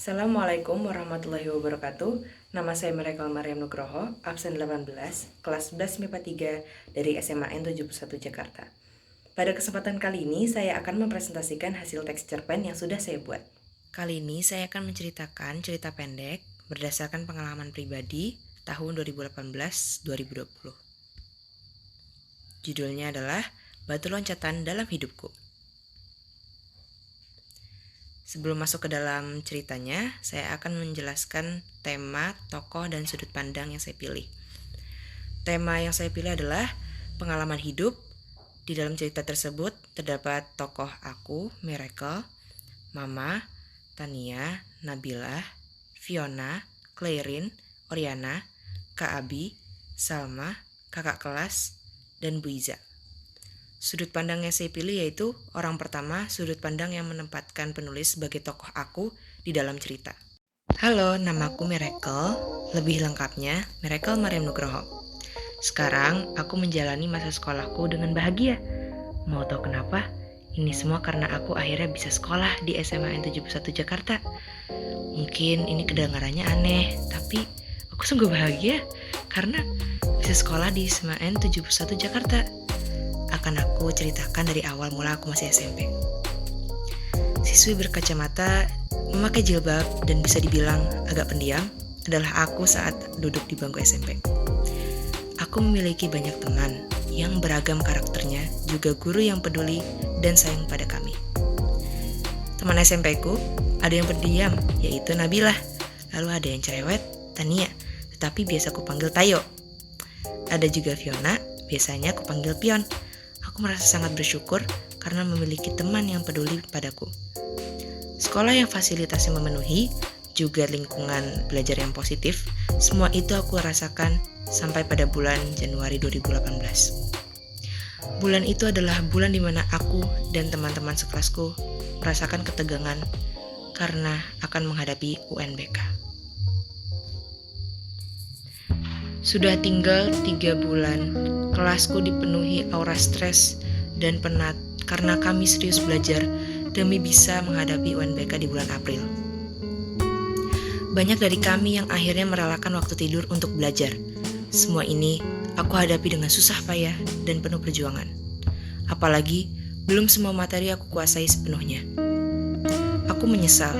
Assalamualaikum warahmatullahi wabarakatuh. Nama saya Miracle Mariam Nugroho, absen 18, kelas 11 MIPA 3 dari SMA N71 Jakarta. Pada kesempatan kali ini saya akan mempresentasikan hasil teks cerpen yang sudah saya buat. Kali ini saya akan menceritakan cerita pendek berdasarkan pengalaman pribadi tahun 2018-2020. Judulnya adalah Batu Loncatan dalam Hidupku. Sebelum masuk ke dalam ceritanya, saya akan menjelaskan tema, tokoh, dan sudut pandang yang saya pilih. Tema yang saya pilih adalah pengalaman hidup. Di dalam cerita tersebut terdapat tokoh aku, Miracle, Mama, Tania, Nabila, Fiona, Clairin, Oriana, Kak Abi, Salma, kakak kelas, dan Bu Iza. Sudut pandang yang saya pilih yaitu orang pertama, sudut pandang yang menempatkan penulis sebagai tokoh aku di dalam cerita. Halo, namaku Miracle, lebih lengkapnya Miracle Mariam Nugroho. Sekarang aku menjalani masa sekolahku dengan bahagia. Mau tahu kenapa? Ini semua karena aku akhirnya bisa sekolah di SMA N71 Jakarta. Mungkin ini kedengarannya aneh, tapi aku sungguh bahagia karena bisa sekolah di SMA N71 Jakarta. Akan aku ceritakan dari awal mula aku masih SMP. Siswi berkacamata, memakai jilbab, dan bisa dibilang agak pendiam adalah aku saat duduk di bangku SMP. Aku memiliki banyak teman yang beragam karakternya, juga guru yang peduli dan sayang pada kami. Teman SMP-ku ada yang pendiam, yaitu Nabila. Lalu ada yang cerewet, Tania, tetapi biasa aku panggil Tayo. Ada juga Fiona, biasanya aku panggil Pion. Aku merasa sangat bersyukur karena memiliki teman yang peduli padaku. Sekolah yang fasilitasnya memenuhi, juga lingkungan belajar yang positif, semua itu aku rasakan sampai pada bulan Januari 2018. Bulan itu adalah bulan di mana aku dan teman-teman sekelasku merasakan ketegangan karena akan menghadapi UNBK. Sudah tinggal 3 bulan, kelasku dipenuhi aura stres dan penat karena kami serius belajar demi bisa menghadapi UNBK di bulan April. Banyak dari kami yang akhirnya merelakan waktu tidur untuk belajar. Semua ini aku hadapi dengan susah payah dan penuh perjuangan. Apalagi belum semua materi aku kuasai sepenuhnya. Aku menyesal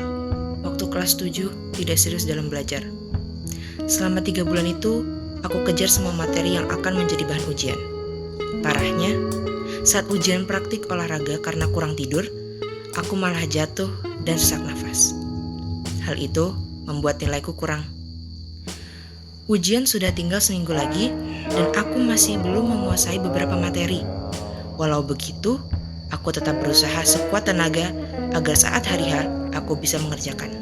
waktu kelas 7 tidak serius dalam belajar. Selama 3 bulan itu, aku kejar semua materi yang akan menjadi bahan ujian. Parahnya, saat ujian praktik olahraga karena kurang tidur, aku malah jatuh dan sesak nafas. Hal itu membuat nilaiku kurang. Ujian sudah tinggal seminggu lagi dan aku masih belum menguasai beberapa materi. Walau begitu, aku tetap berusaha sekuat tenaga agar saat hari H aku bisa mengerjakan.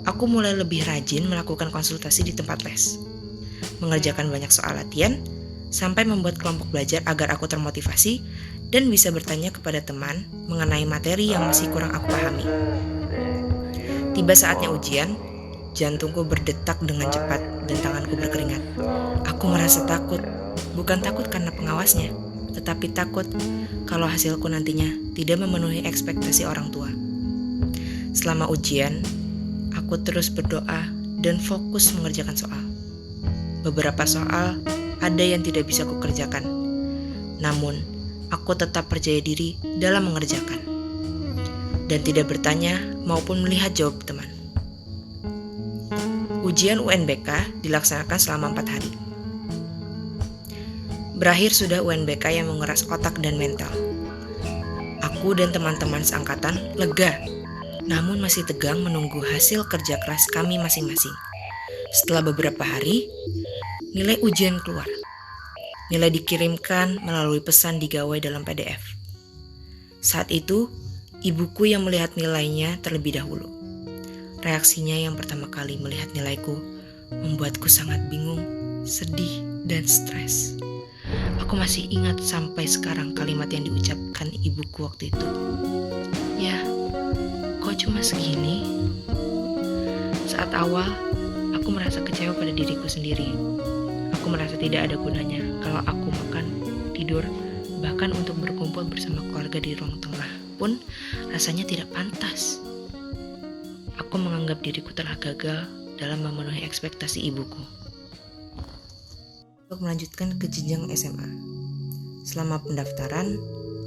Aku mulai lebih rajin melakukan konsultasi di tempat les, mengerjakan banyak soal latihan, sampai membuat kelompok belajar agar aku termotivasi dan bisa bertanya kepada teman mengenai materi yang masih kurang aku pahami. Tiba saatnya ujian, jantungku berdetak dengan cepat dan tanganku berkeringat. Aku merasa takut, bukan takut karena pengawasnya, tetapi takut kalau hasilku nantinya tidak memenuhi ekspektasi orang tua. Selama ujian, aku terus berdoa dan fokus mengerjakan soal. Beberapa soal ada yang tidak bisa kukerjakan. Namun, aku tetap percaya diri dalam mengerjakan dan tidak bertanya maupun melihat jawab teman. Ujian UNBK dilaksanakan selama 4 hari. Berakhir sudah UNBK yang menguras otak dan mental. Aku dan teman-teman seangkatan lega, namun masih tegang menunggu hasil kerja keras kami masing-masing. Setelah beberapa hari, nilai ujian keluar. Nilai dikirimkan melalui pesan di gawai dalam PDF. Saat itu, ibuku yang melihat nilainya terlebih dahulu. Reaksinya yang pertama kali melihat nilaiku membuatku sangat bingung, sedih, dan stres. Aku masih ingat sampai sekarang kalimat yang diucapkan ibuku waktu itu. Ya, kok cuma segini? Saat awal, aku merasa kecewa pada diriku sendiri. Aku merasa tidak ada gunanya kalau aku makan, tidur, bahkan untuk berkumpul bersama keluarga di ruang tengah pun rasanya tidak pantas. Aku menganggap diriku telah gagal dalam memenuhi ekspektasi ibuku. Untuk melanjutkan ke jenjang SMA. Selama pendaftaran,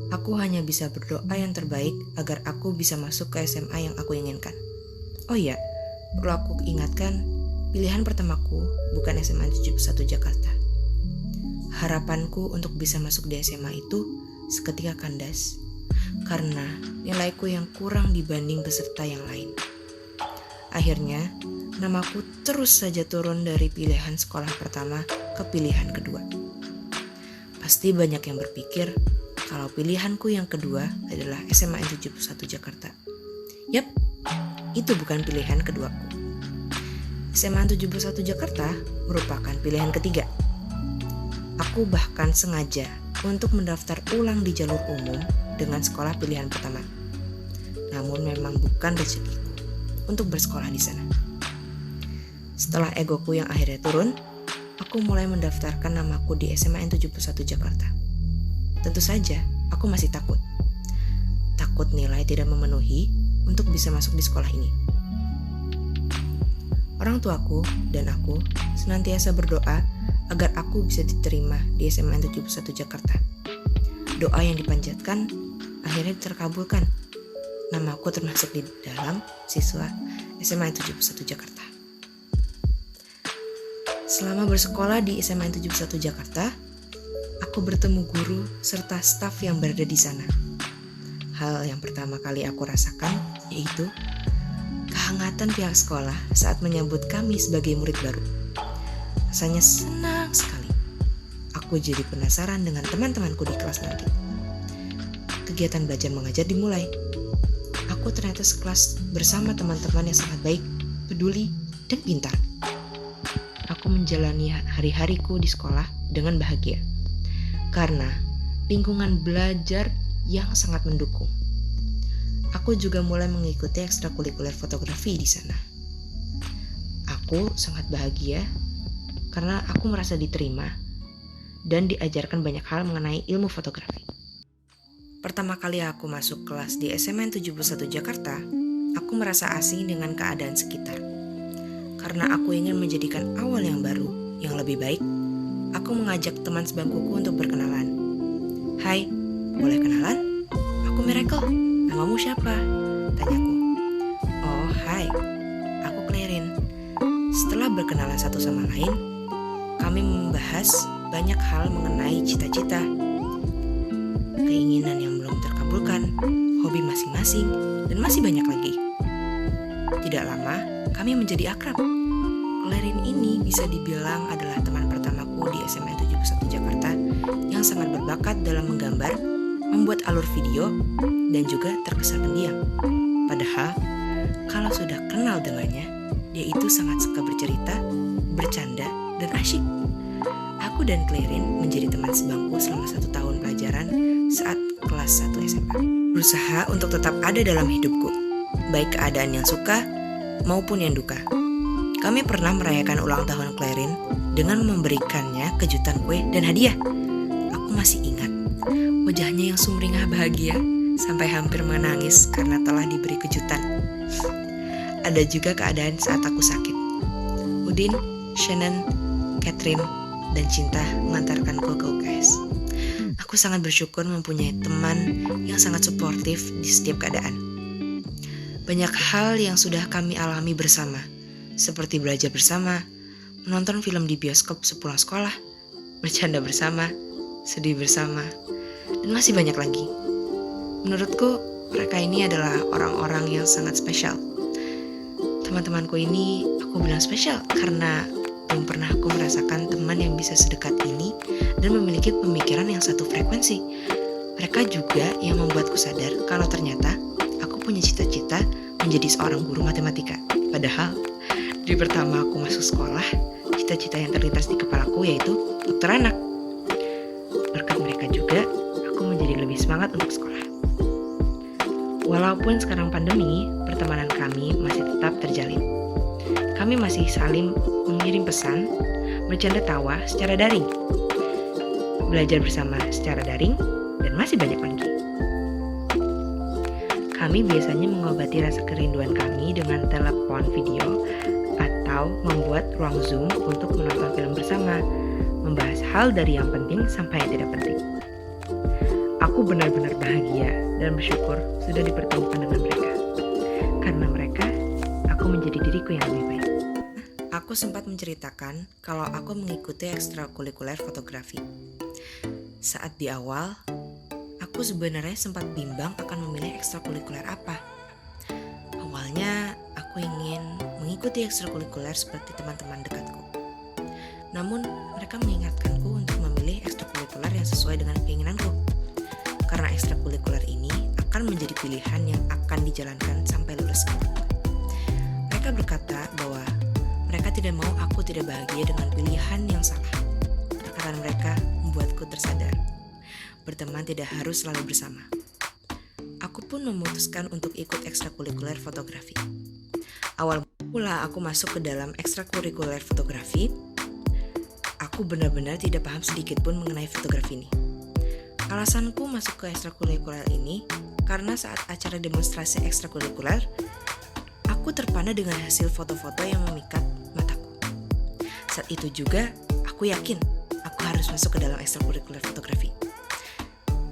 aku hanya bisa berdoa yang terbaik agar aku bisa masuk ke SMA yang aku inginkan. Oh iya, perlu aku ingatkan, pilihan pertamaku bukan SMA 71 Jakarta. Harapanku untuk bisa masuk di SMA itu seketika kandas, karena nilaiku yang kurang dibanding peserta yang lain. Akhirnya, namaku terus saja turun dari pilihan sekolah pertama ke pilihan kedua. Pasti banyak yang berpikir kalau pilihanku yang kedua adalah SMA 71 Jakarta. Yap, itu bukan pilihan keduaku. SMA 71 Jakarta merupakan pilihan ketiga. Aku bahkan sengaja untuk mendaftar ulang di jalur umum dengan sekolah pilihan pertama. Namun memang bukan rezekiku untuk bersekolah di sana. Setelah egoku yang akhirnya turun, aku mulai mendaftarkan namaku di SMA 71 Jakarta. Tentu saja, aku masih takut. Takut nilai tidak memenuhi untuk bisa masuk di sekolah ini. Orang tuaku dan aku senantiasa berdoa agar aku bisa diterima di SMA 71 Jakarta. Doa yang dipanjatkan akhirnya terkabulkan. Namaku termasuk di dalam siswa SMA 71 Jakarta. Selama bersekolah di SMA 71 Jakarta, aku bertemu guru serta staf yang berada di sana. Hal yang pertama kali aku rasakan yaitu kehangatan pihak sekolah saat menyambut kami sebagai murid baru. Rasanya senang sekali. Aku jadi penasaran dengan teman-temanku di kelas nanti. Kegiatan belajar mengajar dimulai. Aku ternyata sekelas bersama teman-teman yang sangat baik, peduli, dan pintar. Aku menjalani hari-hariku di sekolah dengan bahagia. Karena lingkungan belajar yang sangat mendukung. Aku juga mulai mengikuti ekstrakurikuler fotografi di sana. Aku sangat bahagia karena aku merasa diterima dan diajarkan banyak hal mengenai ilmu fotografi. Pertama kali aku masuk kelas di SMA 71 Jakarta, aku merasa asing dengan keadaan sekitar. Karena aku ingin menjadikan awal yang baru, yang lebih baik, aku mengajak teman sebangkuku untuk berkenalan. Hai, boleh kenalan? Aku Miracle, namamu siapa? Tanyaku. Oh, hai, aku Clarin. Setelah berkenalan satu sama lain, kami membahas banyak hal mengenai cita-cita, keinginan yang belum terkabulkan, hobi masing-masing, dan masih banyak lagi. Tidak lama, kami menjadi akrab. Clarin ini bisa dibilang adalah teman pertamaku di SMA 71 Jakarta yang sangat berbakat dalam menggambar, membuat alur video, dan juga terkesan pendiam. Padahal, kalau sudah kenal dengannya, dia itu sangat suka bercerita, bercanda, dan asyik. Aku dan Clarin menjadi teman sebangku selama 1 tahun pelajaran saat kelas 1 SMA. Berusaha untuk tetap ada dalam hidupku, baik keadaan yang suka maupun yang duka. Kami pernah merayakan ulang tahun Clarin dengan memberikannya kejutan kue dan hadiah. Aku masih ingat wajahnya yang sumringah bahagia sampai hampir menangis karena telah diberi kejutan. Ada juga keadaan saat aku sakit. Udin, Shannon, Catherine, dan Cinta mengantarkanku ke UKS. Aku sangat bersyukur mempunyai teman yang sangat suportif di setiap keadaan. Banyak hal yang sudah kami alami bersama, seperti belajar bersama, menonton film di bioskop sepulang sekolah, bercanda bersama, sedih bersama, dan masih banyak lagi. Menurutku, mereka ini adalah orang-orang yang sangat spesial. Teman-temanku ini aku bilang spesial karena belum pernah aku merasakan teman yang bisa sedekat ini dan memiliki pemikiran yang satu frekuensi. Mereka juga yang membuatku sadar kalau ternyata aku punya cita-cita menjadi seorang guru matematika. Padahal, di pertama aku masuk sekolah, cita-cita yang terlintas di kepalaku yaitu dokter anak. Berkat mereka juga, aku menjadi lebih semangat untuk sekolah. Walaupun sekarang pandemi, pertemanan kami masih tetap terjalin. Kami masih saling mengirim pesan, bercanda tawa secara daring, belajar bersama secara daring, dan masih banyak lagi. Kami biasanya mengobati rasa kerinduan kami dengan telepon video atau membuat ruang Zoom untuk menonton film bersama, membahas hal dari yang penting sampai yang tidak penting. Aku benar-benar bahagia dan bersyukur sudah dipertemukan dengan mereka. Karena mereka, aku menjadi diriku yang lebih baik. Aku sempat menceritakan kalau aku mengikuti ekstrakurikuler fotografi. Saat di awal, aku sebenarnya sempat bimbang akan memilih ekstrakurikuler apa. Awalnya, aku ingin mengikuti ekstrakurikuler seperti teman-teman dekatku. Namun, mereka mengingatkanku untuk memilih ekstrakurikuler yang sesuai dengan keinginanku. Karena ekstrakurikuler ini akan menjadi pilihan yang akan dijalankan sampai lulus sekolah. Mereka berkata bahwa mereka tidak mau aku tidak bahagia dengan pilihan yang salah. Perkataan mereka membuatku tersadar. Berteman tidak harus selalu bersama. Aku pun memutuskan untuk ikut ekstrakurikuler fotografi. Awal mula aku masuk ke dalam ekstrakurikuler fotografi, aku benar-benar tidak paham sedikit pun mengenai fotografi ini. Alasanku masuk ke ekstrakurikuler ini karena saat acara demonstrasi ekstrakurikuler, aku terpana dengan hasil foto-foto yang memikat mataku. Saat itu juga, aku yakin aku harus masuk ke dalam ekstrakurikuler fotografi.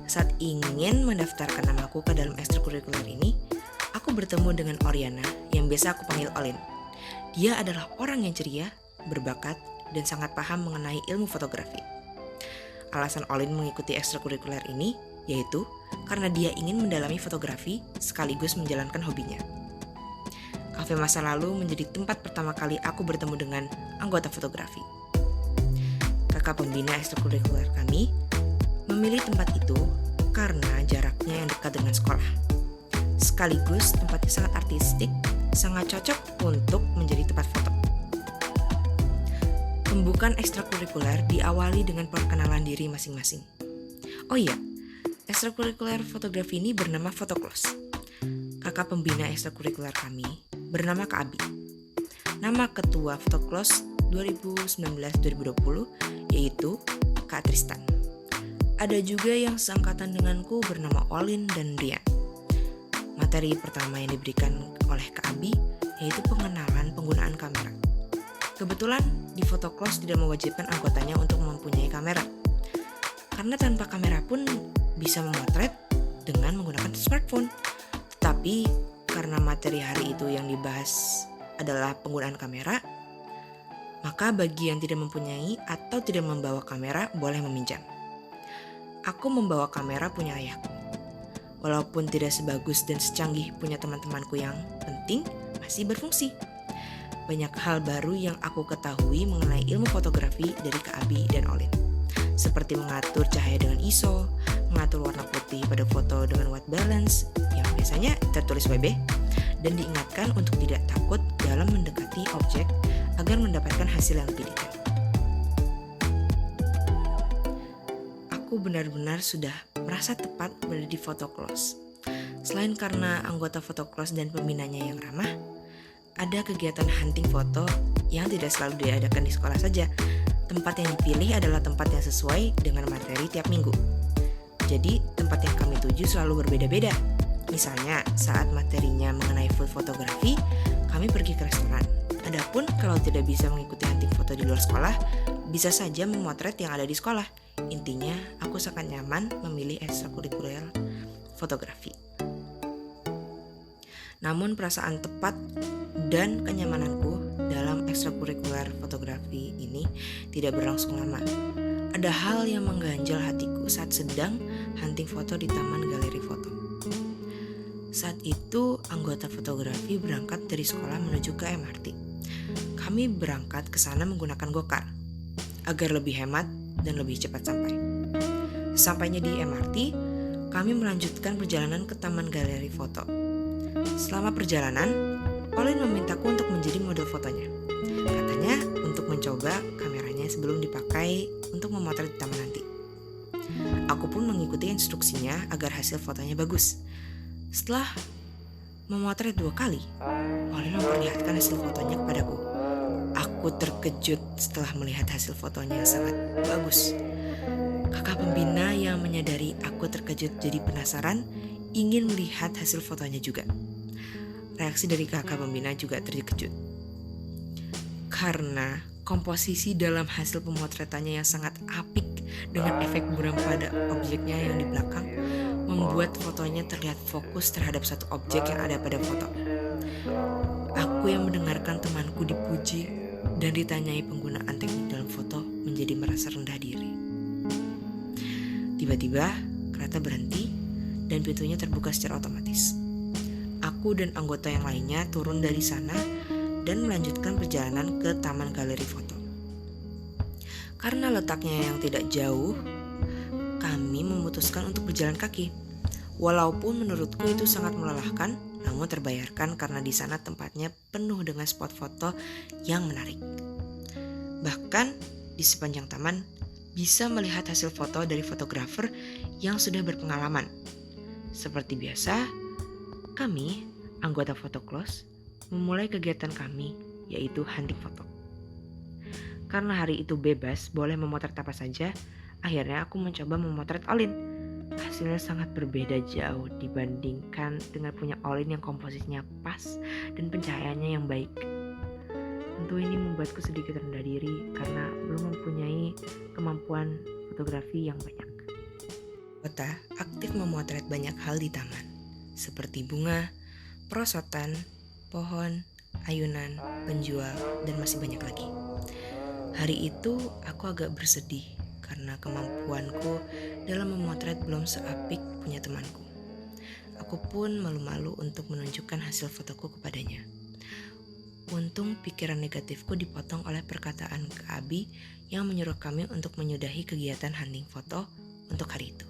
Saat ingin mendaftarkan namaku ke dalam ekstrakurikuler ini, aku bertemu dengan Oriana yang biasa aku panggil Olin. Dia adalah orang yang ceria, berbakat, dan sangat paham mengenai ilmu fotografi. Alasan Olin mengikuti ekstrakurikuler ini yaitu karena dia ingin mendalami fotografi sekaligus menjalankan hobinya. Kafe masa lalu menjadi tempat pertama kali aku bertemu dengan anggota fotografi. Kakak pembina ekstrakurikuler kami memilih tempat itu karena jaraknya yang dekat dengan sekolah. Sekaligus tempatnya sangat artistik, sangat cocok untuk menjadi tempat foto. Pembukaan ekstrakurikuler diawali dengan perkenalan diri masing-masing. Oh iya, ekstrakurikuler fotografi ini bernama Photoclass. Kakak pembina ekstrakurikuler kami bernama Kak Abi. Nama ketua Photoclass 2019-2020 yaitu Kak Tristan. Ada juga yang seangkatan denganku bernama Olin dan Rian. Materi pertama yang diberikan oleh Kak Abi yaitu pengenalan penggunaan kamera. Kebetulan di Photoclass tidak mewajibkan anggotanya untuk mempunyai kamera. Karena tanpa kamera pun bisa memotret dengan menggunakan smartphone. Tetapi karena materi hari itu yang dibahas adalah penggunaan kamera, maka bagi yang tidak mempunyai atau tidak membawa kamera boleh meminjam. Aku membawa kamera punya ayahku. Walaupun tidak sebagus dan secanggih punya teman-temanku yang penting, masih berfungsi. Banyak hal baru yang aku ketahui mengenai ilmu fotografi dari Kak Abi dan Olin. Seperti mengatur cahaya dengan ISO, mengatur warna putih pada foto dengan white balance, yang biasanya tertulis WB, dan diingatkan untuk tidak takut dalam mendekati objek agar mendapatkan hasil yang lebih detail. Aku benar-benar sudah merasa tepat berada di Photoclass. Selain karena anggota Photoclass dan pembinanya yang ramah, ada kegiatan hunting foto yang tidak selalu diadakan di sekolah saja. Tempat yang dipilih adalah tempat yang sesuai dengan materi tiap minggu. Jadi, tempat yang kami tuju selalu berbeda-beda. Misalnya, saat materinya mengenai food fotografi, kami pergi ke restoran. Adapun kalau tidak bisa mengikuti hunting foto di luar sekolah, bisa saja memotret yang ada di sekolah. Intinya, aku sangat nyaman memilih ekstrakurikuler fotografi. Namun perasaan tepat dan kenyamananku dalam ekstrakurikuler fotografi ini tidak berlangsung lama. Ada hal yang mengganjal hatiku saat sedang hunting foto di Taman Galeri Foto. Saat itu anggota fotografi berangkat dari sekolah menuju ke MRT. Kami berangkat ke sana menggunakan gokar agar lebih hemat dan lebih cepat sampai. Sampainya di MRT, kami melanjutkan perjalanan ke Taman Galeri Foto. Selama perjalanan, Olin memintaku untuk menjadi model fotonya. Katanya untuk mencoba kameranya sebelum dipakai untuk memotret di taman nanti. Aku pun mengikuti instruksinya agar hasil fotonya bagus. Setelah memotret 2 kali, Olin memperlihatkan hasil fotonya kepadaku. Aku terkejut setelah melihat hasil fotonya yang sangat bagus. Kakak pembina yang menyadari aku terkejut jadi penasaran, ingin melihat hasil fotonya juga. Reaksi dari kakak pembina juga terkejut. Karena komposisi dalam hasil pemotretannya yang sangat apik dengan efek buram pada objeknya yang di belakang membuat fotonya terlihat fokus terhadap satu objek yang ada pada foto. Aku yang mendengarkan temanku dipuji dan ditanyai penggunaan teknik dalam foto menjadi merasa rendah diri. Tiba-tiba kereta berhenti dan pintunya terbuka secara otomatis. Aku dan anggota yang lainnya turun dari sana dan melanjutkan perjalanan ke taman galeri foto. Karena letaknya yang tidak jauh, kami memutuskan untuk berjalan kaki. Walaupun menurutku itu sangat melelahkan, namun terbayarkan karena di sana tempatnya penuh dengan spot foto yang menarik. Bahkan di sepanjang taman bisa melihat hasil foto dari fotografer yang sudah berpengalaman. Seperti biasa, kami, anggota Photoclass, memulai kegiatan kami, yaitu hunting foto. Karena hari itu bebas, boleh memotret apa saja, akhirnya aku mencoba memotret Olin. Hasilnya sangat berbeda jauh dibandingkan dengan punya Olin yang komposisinya pas dan pencahayaannya yang baik. Tentu ini membuatku sedikit rendah diri karena belum mempunyai kemampuan fotografi yang banyak. Kota aktif memotret banyak hal di taman, seperti bunga, perosotan, pohon, ayunan, penjual, dan masih banyak lagi. Hari itu aku agak bersedih karena kemampuanku dalam memotret belum seapik punya temanku. Aku pun malu-malu untuk menunjukkan hasil fotoku kepadanya. Untung pikiran negatifku dipotong oleh perkataan Kak Abi yang menyuruh kami untuk menyudahi kegiatan hunting foto untuk hari itu.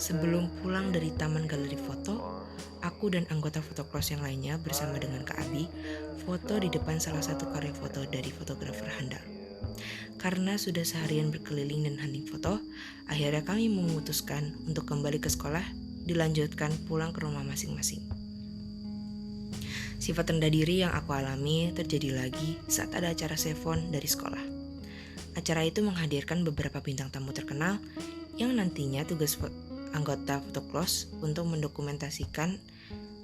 Sebelum pulang dari taman galeri foto, aku dan anggota Photoclass yang lainnya bersama dengan Kak Abi foto di depan salah satu karya foto dari fotografer handal. Karena sudah seharian berkeliling dan hunting foto, akhirnya kami memutuskan untuk kembali ke sekolah, dilanjutkan pulang ke rumah masing-masing. Sifat rendah diri yang aku alami terjadi lagi saat ada acara Sevon dari sekolah. Acara itu menghadirkan beberapa bintang tamu terkenal yang nantinya tugas anggota Photoclass untuk mendokumentasikan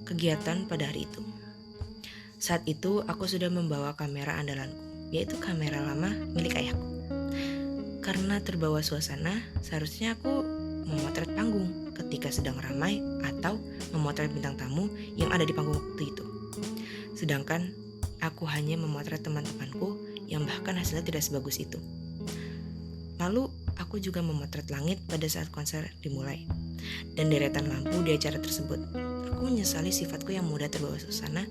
kegiatan pada hari itu. Saat itu aku sudah membawa kamera andalanku, yaitu kamera lama milik ayahku. Karena terbawa suasana, seharusnya aku memotret panggung ketika sedang ramai atau memotret bintang tamu yang ada di panggung waktu itu. Sedangkan aku hanya memotret teman-temanku yang bahkan hasilnya tidak sebagus itu. Lalu aku juga memotret langit pada saat konser dimulai dan deretan lampu di acara tersebut. Aku menyesali sifatku yang mudah terbawa suasana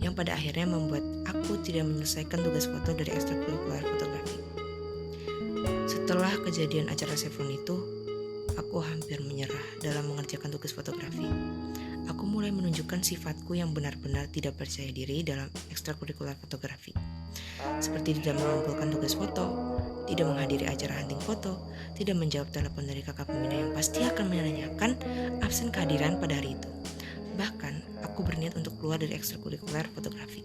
yang pada akhirnya membuat aku tidak menyelesaikan tugas foto dari ekstrakurikuler fotografi. Setelah kejadian acara Sevon itu, aku hampir menyerah dalam mengerjakan tugas fotografi. Aku mulai menunjukkan sifatku yang benar-benar tidak percaya diri dalam ekstrakurikuler fotografi. Seperti tidak mengumpulkan tugas foto, tidak menghadiri acara hunting foto, tidak menjawab telepon dari kakak pembina yang pasti akan menanyakan absen kehadiran pada hari itu. Bahkan, aku berniat untuk keluar dari ekstrakurikuler fotografi.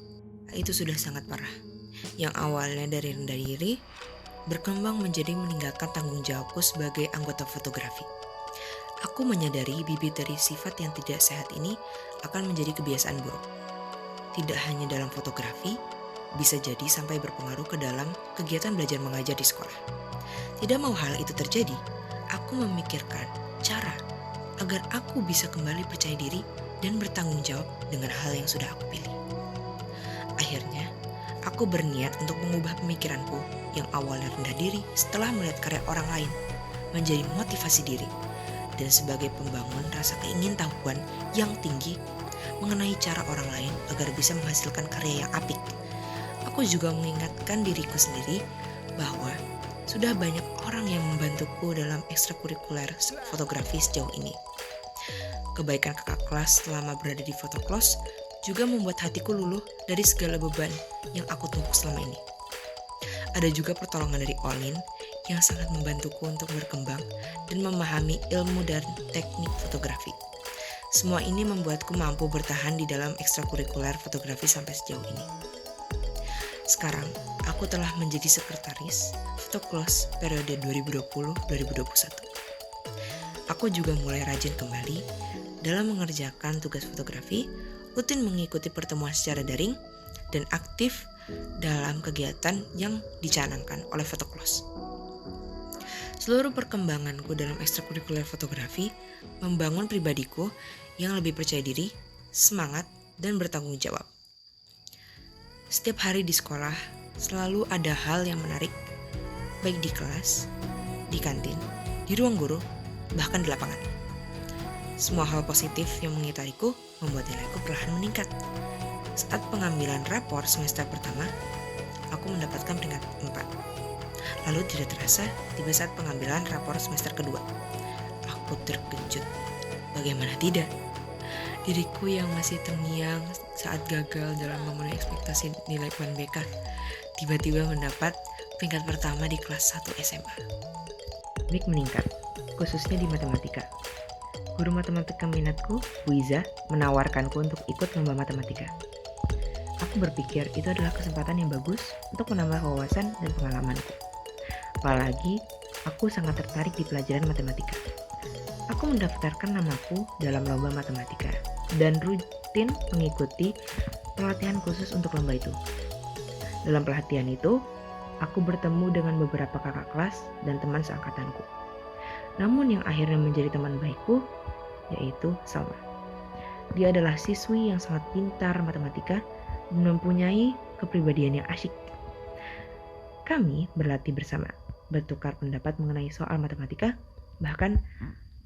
Itu sudah sangat parah. Yang awalnya dari rendah diri, berkembang menjadi meninggalkan tanggung jawabku sebagai anggota fotografi. Aku menyadari bibit dari sifat yang tidak sehat ini akan menjadi kebiasaan buruk. Tidak hanya dalam fotografi, bisa jadi sampai berpengaruh ke dalam kegiatan belajar mengajar di sekolah. Tidak mau hal itu terjadi, aku memikirkan cara agar aku bisa kembali percaya diri dan bertanggung jawab dengan hal yang sudah aku pilih. Akhirnya, aku berniat untuk mengubah pemikiranku yang awalnya rendah diri setelah melihat karya orang lain menjadi motivasi diri dan sebagai pembangun rasa keingintahuan yang tinggi mengenai cara orang lain agar bisa menghasilkan karya yang apik. Aku juga mengingatkan diriku sendiri bahwa sudah banyak orang yang membantuku dalam ekstrakurikuler fotografi sejauh ini. Kebaikan kakak kelas selama berada di Photoclass juga membuat hatiku luluh dari segala beban yang aku tumpuk selama ini. Ada juga pertolongan dari Olin yang sangat membantuku untuk berkembang dan memahami ilmu dan teknik fotografi. Semua ini membuatku mampu bertahan di dalam ekstrakurikuler fotografi sampai sejauh ini. Sekarang, aku telah menjadi sekretaris Photoclass periode 2020-2021. Aku juga mulai rajin kembali dalam mengerjakan tugas fotografi, rutin mengikuti pertemuan secara daring, dan aktif dalam kegiatan yang dicanangkan oleh Fotoklos. Seluruh perkembanganku dalam ekstrakurikuler fotografi membangun pribadiku yang lebih percaya diri, semangat, dan bertanggung jawab. Setiap hari di sekolah selalu ada hal yang menarik, baik di kelas, di kantin, di ruang guru, bahkan di lapangan. Semua hal positif yang mengitariku membuat nilaiku perlahan meningkat. Saat pengambilan rapor semester pertama, aku mendapatkan peringkat 4. Lalu tidak terasa, tiba saat pengambilan rapor semester kedua. Aku terkejut. Bagaimana tidak? Diriku yang masih terngiang saat gagal dalam memenuhi ekspektasi nilai UNBK, tiba-tiba mendapat peringkat pertama di kelas 1 SMA. Nik meningkat, khususnya di matematika. Guru matematika minatku, Bu Iza, menawarkanku untuk ikut lomba matematika. Aku berpikir itu adalah kesempatan yang bagus untuk menambah wawasan dan pengalamanku. Apalagi, aku sangat tertarik di pelajaran matematika. Aku mendaftarkan namaku dalam lomba matematika dan rutin mengikuti pelatihan khusus untuk lomba itu. Dalam pelatihan itu, aku bertemu dengan beberapa kakak kelas dan teman seangkatanku. Namun yang akhirnya menjadi teman baikku, yaitu Salma. Dia adalah siswi yang sangat pintar matematika dan mempunyai kepribadian yang asyik. Kami berlatih bersama, bertukar pendapat mengenai soal matematika, bahkan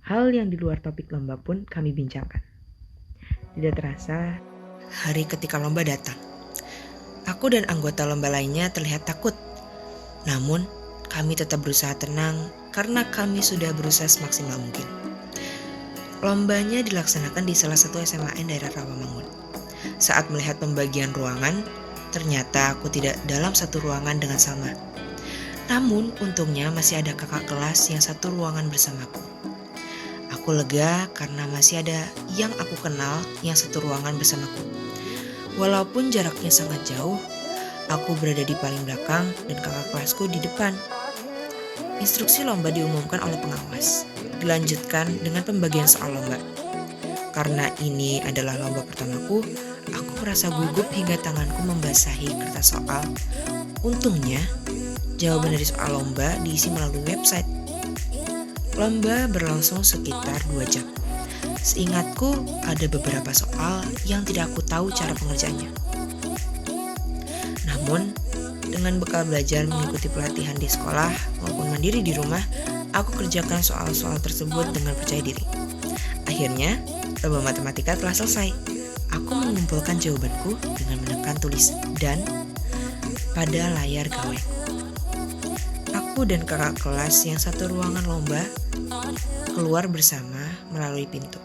hal yang di luar topik lomba pun kami bincangkan. Tidak terasa, hari ketika lomba datang. Aku dan anggota lomba lainnya terlihat takut. Namun, kami tetap berusaha tenang karena kami sudah berusaha semaksimal mungkin. Lombanya dilaksanakan di salah satu SMAN daerah Rawamangun. Saat melihat pembagian ruangan, ternyata aku tidak dalam satu ruangan dengan Salma. Namun, untungnya masih ada kakak kelas yang satu ruangan bersamaku. Aku lega karena masih ada yang aku kenal yang satu ruangan bersamaku. Walaupun jaraknya sangat jauh, aku berada di paling belakang dan kakak kelasku di depan. Instruksi lomba diumumkan oleh pengawas. Dilanjutkan dengan pembagian soal lomba. Karena ini adalah lomba pertamaku, aku merasa gugup hingga tanganku membasahi kertas soal. Untungnya, jawaban dari soal lomba diisi melalui website. Lomba berlangsung sekitar 2 jam. Seingatku, ada beberapa soal yang tidak aku tahu cara pengerjaannya. Namun, dengan bekal belajar mengikuti pelatihan di sekolah maupun mandiri di rumah, aku kerjakan soal-soal tersebut dengan percaya diri. Akhirnya, lomba matematika telah selesai. Aku mengumpulkan jawabanku dengan menekan tulis dan pada layar gawaiku. Aku dan kakak kelas yang satu ruangan lomba keluar bersama melalui pintu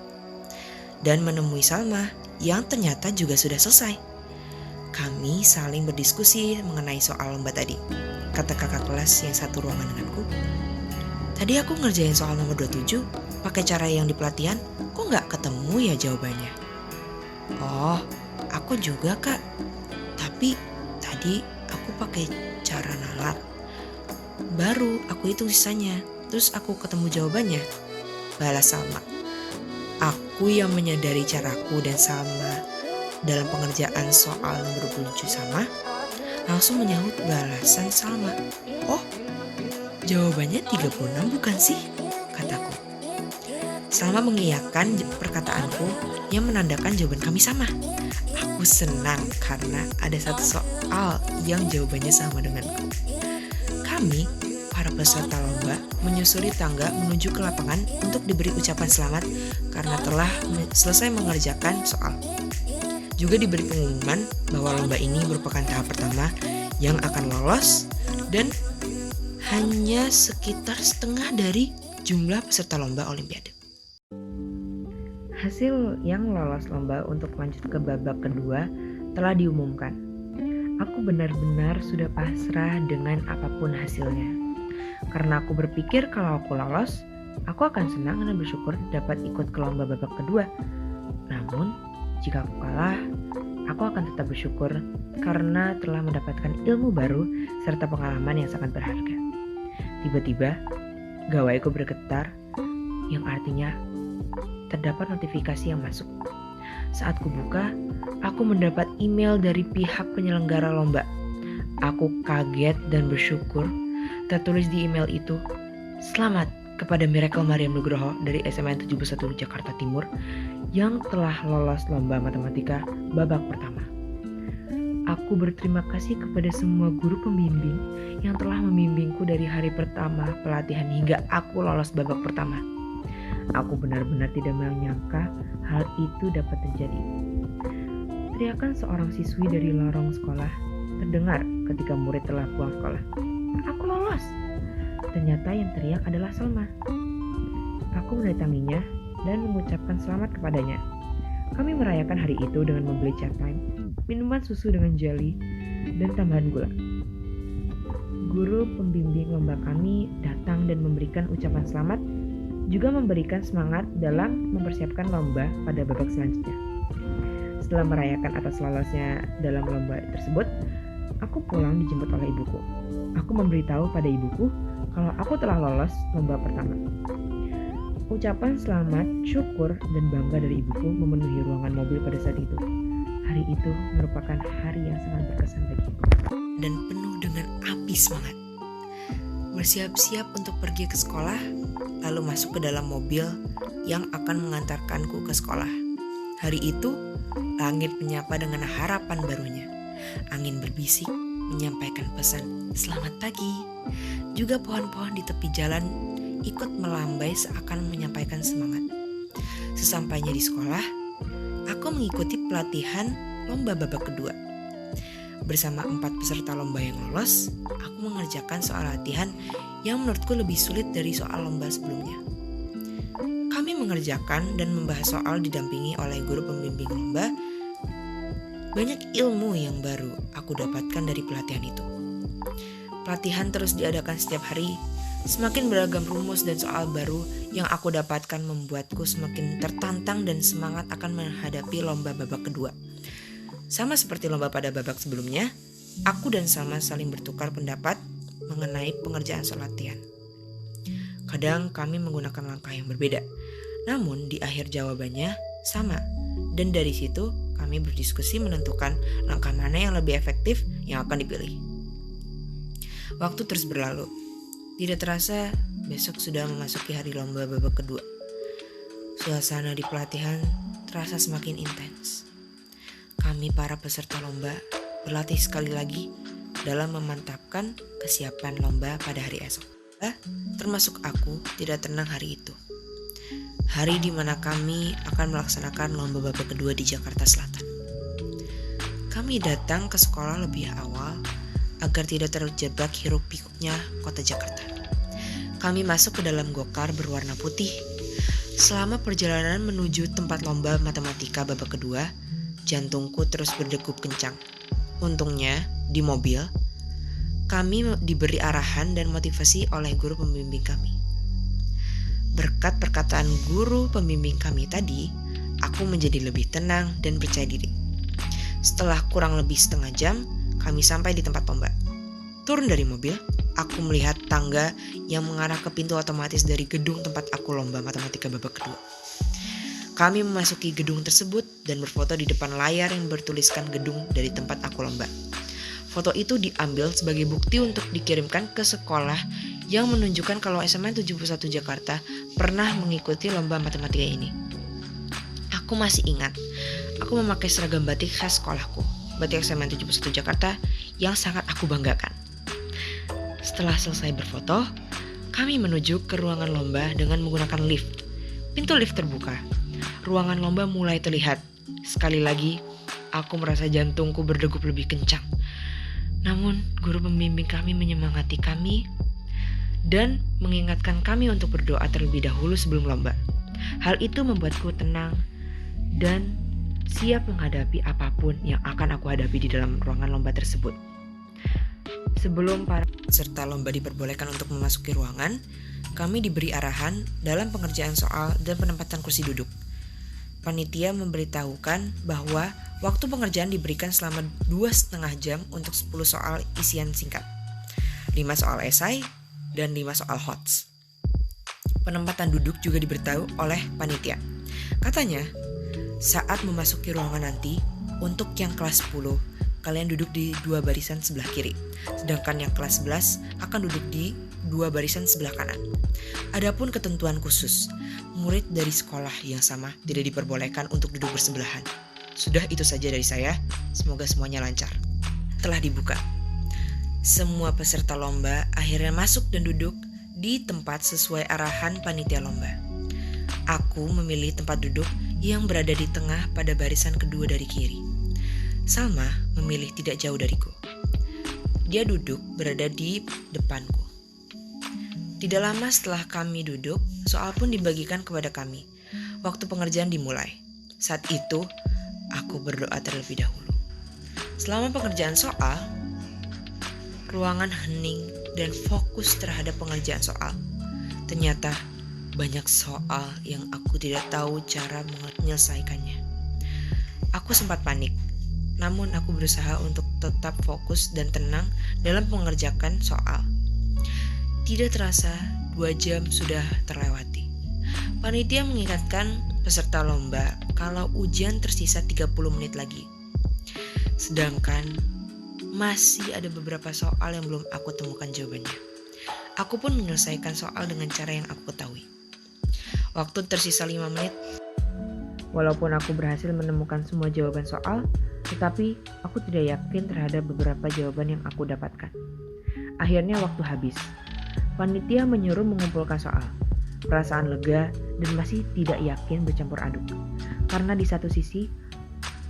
dan menemui Salma yang ternyata juga sudah selesai. Kami saling berdiskusi mengenai soal lomba tadi. Kata kakak kelas yang satu ruangan denganku, "Tadi aku ngerjain soal nomor 27 pakai cara yang di pelatihan, kok nggak ketemu ya jawabannya?" "Oh, aku juga kak. Tapi tadi aku pakai cara nalar. Baru aku hitung sisanya, terus aku ketemu jawabannya," balas Salma. Aku yang menyadari caraku dan Salma dalam pengerjaan soal nomor 27 sama, langsung menyahut balasan Salma. "Oh, jawabannya 36 bukan sih?" kataku. Salma mengiyakan perkataanku yang menandakan jawaban kami sama. Aku senang karena ada satu soal yang jawabannya sama denganku. Kami, para peserta lomba, menyusuri tangga menuju ke lapangan untuk diberi ucapan selamat karena telah selesai mengerjakan soal. Juga diberi pengumuman bahwa lomba ini merupakan tahap pertama yang akan lolos dan hanya sekitar setengah dari jumlah peserta lomba olimpiade. Hasil yang lolos lomba untuk lanjut ke babak kedua telah diumumkan. Aku benar-benar sudah pasrah dengan apapun hasilnya. Karena aku berpikir kalau aku lolos, aku akan senang dan bersyukur dapat ikut ke lomba babak kedua. Namun, jika aku kalah, aku akan tetap bersyukur karena telah mendapatkan ilmu baru serta pengalaman yang sangat berharga. Tiba-tiba, gawaiku bergetar, yang artinya terdapat notifikasi yang masuk. Saat kubuka, aku mendapat email dari pihak penyelenggara lomba. Aku kaget dan bersyukur. Tertulis di email itu, "Selamat kepada Miracle Mariam Nugroho dari SMA 71 Jakarta Timur yang telah lolos lomba matematika babak pertama. Aku berterima kasih kepada semua guru pembimbing yang telah membimbingku dari hari pertama pelatihan hingga aku lolos babak pertama. Aku benar-benar tidak menyangka hal itu dapat terjadi." Teriakan seorang siswi dari lorong sekolah terdengar ketika murid telah pulang sekolah. "Aku lolos!" Ternyata yang teriak adalah Salma. Aku mendatanginya dan mengucapkan selamat kepadanya. Kami merayakan hari itu dengan membeli chat time, minuman susu dengan jelly, dan tambahan gula. Guru pembimbing lomba kami datang dan memberikan ucapan selamat, juga memberikan semangat dalam mempersiapkan lomba pada babak selanjutnya. Setelah merayakan atas lolosnya dalam lomba tersebut, aku pulang dijemput oleh ibuku. Aku memberitahu pada ibuku kalau aku telah lolos lomba pertama. Ucapan selamat, syukur, dan bangga dari ibuku memenuhi ruangan mobil pada saat itu. Hari itu merupakan hari yang sangat berkesan bagiku dan penuh dengan api semangat. Bersiap-siap untuk pergi ke sekolah, lalu masuk ke dalam mobil yang akan mengantarkanku ke sekolah. Hari itu, langit menyapa dengan harapan barunya. Angin berbisik menyampaikan pesan "Selamat pagi". Juga pohon-pohon di tepi jalan ikut melambai seakan menyampaikan semangat. Sesampainya di sekolah, aku mengikuti pelatihan lomba babak kedua. Bersama 4 peserta lomba yang lolos, aku mengerjakan soal latihan yang menurutku lebih sulit dari soal lomba sebelumnya. Kami mengerjakan dan membahas soal didampingi oleh guru pembimbing lomba. Banyak ilmu yang baru aku dapatkan dari pelatihan itu. Pelatihan terus diadakan setiap hari. Semakin beragam rumus dan soal baru yang aku dapatkan membuatku semakin tertantang dan semangat akan menghadapi lomba babak kedua. Sama seperti lomba pada babak sebelumnya, aku dan Salma saling bertukar pendapat mengenai pengerjaan soal latihan. Kadang kami menggunakan langkah yang berbeda, namun di akhir jawabannya sama. Dan dari situ kami berdiskusi menentukan langkah mana yang lebih efektif yang akan dipilih. Waktu terus berlalu. Tidak terasa, besok sudah memasuki hari lomba babak kedua. Suasana di pelatihan terasa semakin intens. Kami para peserta lomba berlatih sekali lagi dalam memantapkan kesiapan lomba pada hari esok. Termasuk aku tidak tenang hari itu. Hari di mana kami akan melaksanakan lomba babak kedua di Jakarta Selatan. Kami datang ke sekolah lebih awal agar tidak terjebak hiruk-pikuknya kota Jakarta. Kami masuk ke dalam gokar berwarna putih. Selama perjalanan menuju tempat lomba matematika babak kedua, jantungku terus berdegup kencang. Untungnya, di mobil, kami diberi arahan dan motivasi oleh guru pembimbing kami. Berkat perkataan guru pembimbing kami tadi, aku menjadi lebih tenang dan percaya diri. Setelah kurang lebih setengah jam, kami sampai di tempat lomba. Turun dari mobil, aku melihat tangga yang mengarah ke pintu otomatis dari gedung tempat aku lomba matematika babak kedua. Kami memasuki gedung tersebut dan berfoto di depan layar yang bertuliskan gedung dari tempat aku lomba. Foto itu diambil sebagai bukti untuk dikirimkan ke sekolah yang menunjukkan kalau SMA 71 Jakarta pernah mengikuti lomba matematika ini. Aku masih ingat, aku memakai seragam batik khas sekolahku, batik SMA 71 Jakarta yang sangat aku banggakan. Setelah selesai berfoto, kami menuju ke ruangan lomba dengan menggunakan lift. Pintu lift terbuka. Ruangan lomba mulai terlihat. Sekali lagi, aku merasa jantungku berdegup lebih kencang. Namun, guru pembimbing kami menyemangati kami dan mengingatkan kami untuk berdoa terlebih dahulu sebelum lomba. Hal itu membuatku tenang dan siap menghadapi apapun yang akan aku hadapi di dalam ruangan lomba tersebut. Sebelum para peserta lomba diperbolehkan untuk memasuki ruangan, kami diberi arahan dalam pengerjaan soal dan penempatan kursi duduk. Panitia memberitahukan bahwa waktu pengerjaan diberikan selama 2,5 jam untuk 10 soal isian singkat, 5 soal esai, dan 5 soal HOTS. Penempatan duduk juga diberitahu oleh panitia. Katanya, saat memasuki ruangan nanti, untuk yang kelas 10, kalian duduk di 2 barisan sebelah kiri. Sedangkan yang kelas 11 akan duduk di 2 barisan sebelah kanan. Adapun ketentuan khusus, murid dari sekolah yang sama tidak diperbolehkan untuk duduk bersebelahan. Sudah itu saja dari saya, semoga semuanya lancar. Telah dibuka. Semua peserta lomba akhirnya masuk dan duduk di tempat sesuai arahan panitia lomba. Aku memilih tempat duduk yang berada di tengah pada barisan kedua dari kiri. Salma memilih tidak jauh dariku. Dia duduk berada di depanku. Tidak lama setelah kami duduk, soal pun dibagikan kepada kami. Waktu pengerjaan dimulai. Saat itu, aku berdoa terlebih dahulu. Selama pengerjaan soal, ruangan hening dan fokus terhadap pengerjaan soal. Ternyata banyak soal yang aku tidak tahu cara menyelesaikannya. Aku sempat panik, namun aku berusaha untuk tetap fokus dan tenang dalam mengerjakan soal. Tidak terasa 2 jam sudah terlewati. Panitia mengingatkan peserta lomba kalau ujian tersisa 30 menit lagi. Sedangkan masih ada beberapa soal yang belum aku temukan jawabannya. Aku pun menyelesaikan soal dengan cara yang aku ketahui. Waktu tersisa 5 menit. Walaupun aku berhasil menemukan semua jawaban soal, tetapi aku tidak yakin terhadap beberapa jawaban yang aku dapatkan. Akhirnya waktu habis. Panitia menyuruh mengumpulkan soal. Perasaan lega dan masih tidak yakin bercampur aduk. Karena di satu sisi,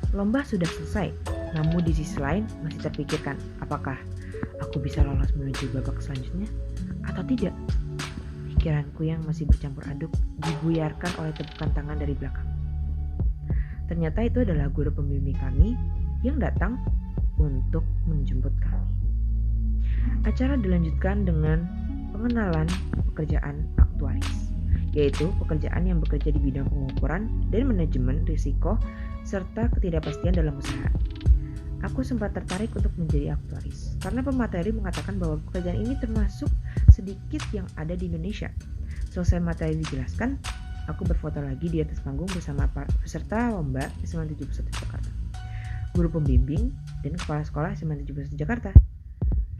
lomba sudah selesai. Namun di sisi lain masih terpikirkan, apakah aku bisa lolos menuju babak selanjutnya atau tidak? Pikiranku yang masih bercampur aduk dibuyarkan oleh tepukan tangan dari belakang. Ternyata itu adalah guru pembimbing kami yang datang untuk menjemput kami. Acara dilanjutkan dengan pengenalan pekerjaan aktuaris, yaitu pekerjaan yang bekerja di bidang pengukuran dan manajemen risiko serta ketidakpastian dalam usaha. Aku sempat tertarik untuk menjadi aktuaris karena pemateri mengatakan bahwa pekerjaan ini termasuk sedikit yang ada di Indonesia. Selesai materi dijelaskan, aku berfoto lagi di atas panggung bersama peserta lomba SMA 71 Jakarta, guru pembimbing, dan kepala sekolah SMA 71 Jakarta.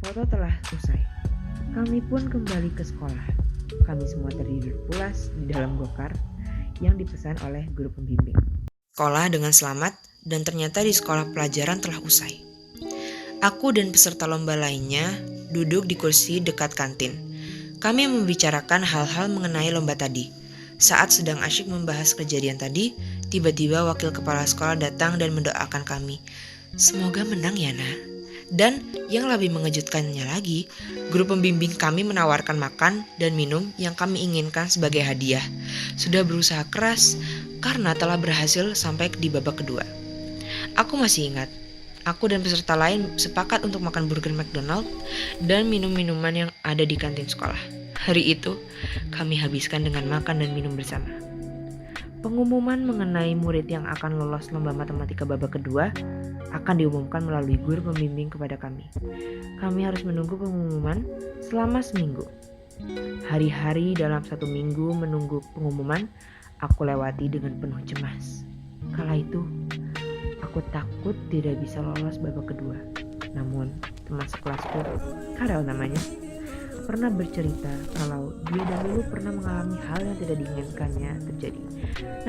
Foto telah usai. Kami pun kembali ke sekolah. Kami semua tertidur pulas di dalam gokar yang dipesan oleh guru pembimbing. Sekolah dengan selamat, dan ternyata di sekolah pelajaran telah usai. Aku dan peserta lomba lainnya duduk di kursi dekat kantin. Kami membicarakan hal-hal mengenai lomba tadi. Saat sedang asyik membahas kejadian tadi, tiba-tiba wakil kepala sekolah datang dan mendoakan kami. Semoga menang ya, Nak. Dan yang lebih mengejutkannya lagi, guru pembimbing kami menawarkan makan dan minum yang kami inginkan sebagai hadiah. Sudah berusaha keras karena telah berhasil sampai di babak kedua. Aku masih ingat, aku dan peserta lain sepakat untuk makan burger McDonald dan minum minuman yang ada di kantin sekolah. Hari itu, kami habiskan dengan makan dan minum bersama. Pengumuman mengenai murid yang akan lolos lomba matematika babak kedua akan diumumkan melalui guru pembimbing kepada kami. Kami harus menunggu pengumuman selama seminggu. Hari-hari dalam 1 minggu menunggu pengumuman, aku lewati dengan penuh cemas. Kala itu, aku takut tidak bisa lolos babak kedua. Namun, teman sekelasku, Karel namanya, pernah bercerita kalau dia dahulu pernah mengalami hal yang tidak diinginkannya terjadi.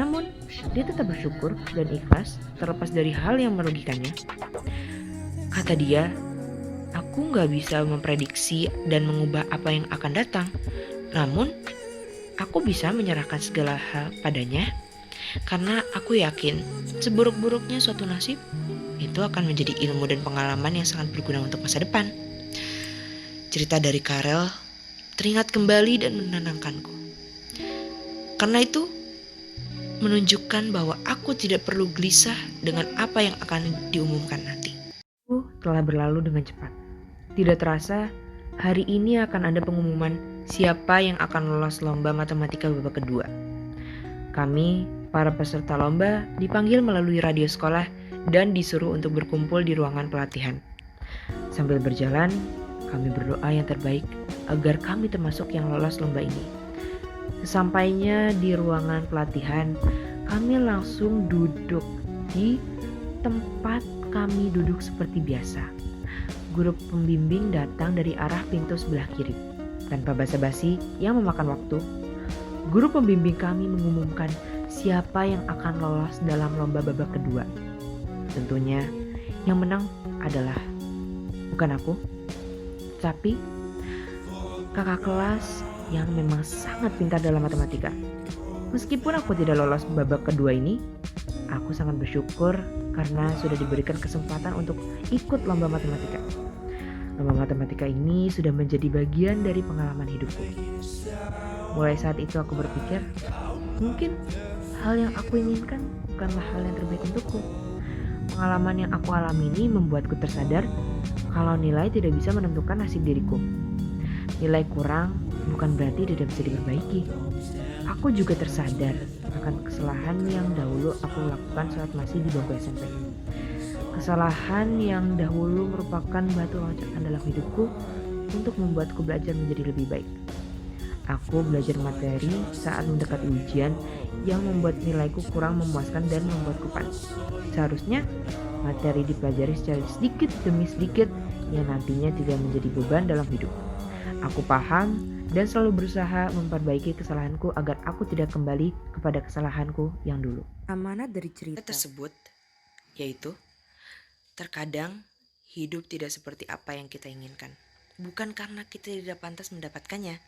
Namun, dia tetap bersyukur dan ikhlas terlepas dari hal yang merugikannya. Kata dia, aku gak bisa memprediksi dan mengubah apa yang akan datang. Namun, aku bisa menyerahkan segala hal padanya. Karena aku yakin seburuk-buruknya suatu nasib itu akan menjadi ilmu dan pengalaman yang sangat berguna untuk masa depan. Cerita dari Karel teringat kembali dan menenangkanku. Karena itu menunjukkan bahwa aku tidak perlu gelisah dengan apa yang akan diumumkan nanti. Telah berlalu dengan cepat. Tidak terasa hari ini akan ada pengumuman siapa yang akan lolos lomba matematika babak kedua. Kami, para peserta lomba, dipanggil melalui radio sekolah dan disuruh untuk berkumpul di ruangan pelatihan. Sambil berjalan, kami berdoa yang terbaik agar kami termasuk yang lolos lomba ini. Sesampainya di ruangan pelatihan, Kami langsung duduk di tempat kami duduk seperti biasa. Guru pembimbing datang dari arah pintu sebelah kiri. Tanpa basa-basi yang memakan waktu, guru pembimbing kami mengumumkan siapa yang akan lolos dalam lomba babak kedua. Tentunya yang menang adalah bukan aku, tapi kakak kelas yang memang sangat pintar dalam matematika. Meskipun aku tidak lolos babak kedua ini, aku sangat bersyukur karena sudah diberikan kesempatan untuk ikut lomba matematika. Lomba matematika ini sudah menjadi bagian dari pengalaman hidupku. Mulai saat itu aku berpikir, mungkin hal yang aku inginkan bukanlah hal yang terbaik untukku. Pengalaman yang aku alami ini membuatku tersadar kalau nilai tidak bisa menentukan nasib diriku. Nilai kurang bukan berarti tidak bisa diperbaiki. Aku juga tersadar akan kesalahan yang dahulu aku lakukan saat masih di bangku SMP. Kesalahan yang dahulu merupakan batu loncatan dalam hidupku untuk membuatku belajar menjadi lebih baik. Aku belajar materi saat mendekati ujian yang membuat nilaiku kurang memuaskan dan membuatku panik. Seharusnya materi dipelajari secara sedikit demi sedikit yang nantinya tidak menjadi beban dalam hidup. Aku paham dan selalu berusaha memperbaiki kesalahanku agar aku tidak kembali kepada kesalahanku yang dulu. Amanat dari cerita tersebut yaitu terkadang hidup tidak seperti apa yang kita inginkan. Bukan karena kita tidak pantas mendapatkannya,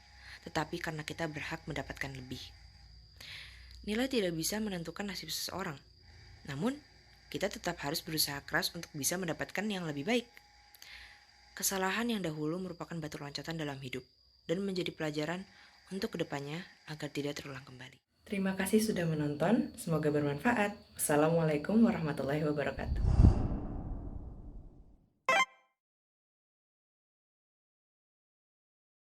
tetapi karena kita berhak mendapatkan lebih. Nilai tidak bisa menentukan nasib seseorang. Namun, kita tetap harus berusaha keras untuk bisa mendapatkan yang lebih baik. Kesalahan yang dahulu merupakan batu loncatan dalam hidup dan menjadi pelajaran untuk kedepannya agar tidak terulang kembali. Terima kasih sudah menonton, semoga bermanfaat. Assalamualaikum warahmatullahi wabarakatuh.